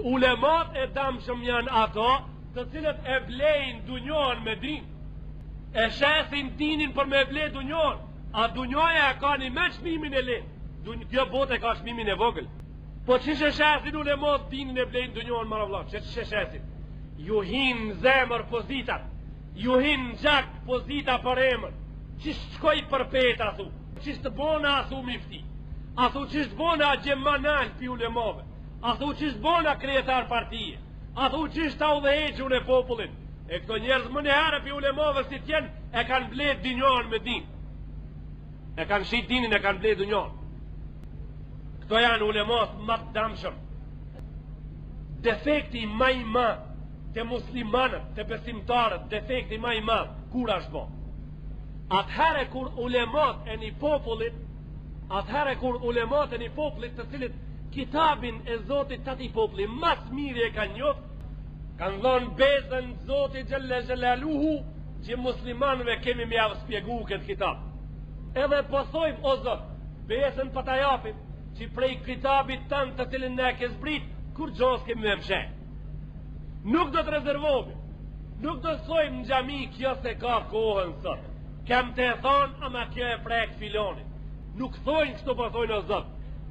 Ulemat e damshëm janë ato të cilët e blejnë dunjon me din, e shesin dinin për me ble dunjon. A dunjoja e ka një me çmimin e le, kjo botë e ka çmimin e vogël. Po që shesin ulemat dinin e blejnë dunjon, maravlla, që shesin? Ju hinë zemër pozitat, ju hinë gjak pozita për emër, që shkoj për peta thu, që shtë bona a thu mifti, a thu që shtë bona gjemanal pi ulemove, a thu që shtë bona krijetar partije, a thu që shtë au dhe eqën e popullin. E këto njerëz më njëherë pi ulemove si tjenë e kanë bled dinjon me din, e kanë shit dinin e kanë bled dinjon. Këto janë ulemat më të damshëm. Defekti ma i madh të muslimanët, të besimtarët, defekti ma i madh, kur është bo? Atëherë kur ulemat e një popullit, të cilit kitabin e Zotit të ati populli mas mirë e kanë njoft, kanë dhonë bezën Zotit Gjelle Gjelaluhu, që muslimanëve kemi me javë spjegu këtë kitab. Edhe posojmë o Zot, besën për të japim, që prej kitabit tanë të cilin ne ke zbrit, kur gjos kemi me mshenë. Nuk do të rezervohemi, nuk do të thojmë në gjami kjo se ka kohën sot, kem të thonë ama kjo e prek filonit. Nuk thojnë kështu po thojnë o Zot,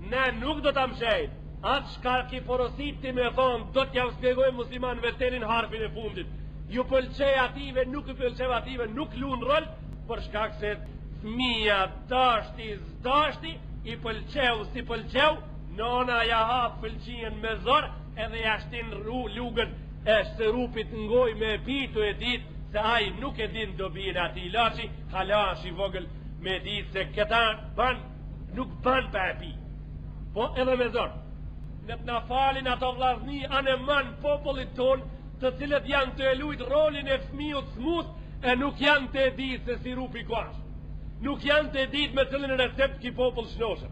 ne nuk do të mshejnë, atë shka ki porosit ti me thonë, do t'ja spjegojmë muslimanëve tenin harfin e fundit. Ju pëlqej ative, nuk ju pëlqej ative, nuk lunë rol, për shkak se fëmija dashti, zdashti, i pëlqeu si pëlqeu, nona ja hapë pëlqien me zorë, edhe ja shtin lugën e sërupit ngoj me pitu e dit se aj nuk e din do bine ati ilaci, halash i vogël me dit se këta nuk ban për e pi. Po edhe me zorë. Në të na falin ato vllazni anë man popullit ton, të cilët janë të elujt rolin e fëmijët smus e nuk janë të dit se si rupi kuash. Nuk janë të dit me cilin recept ki popull shnoshëm.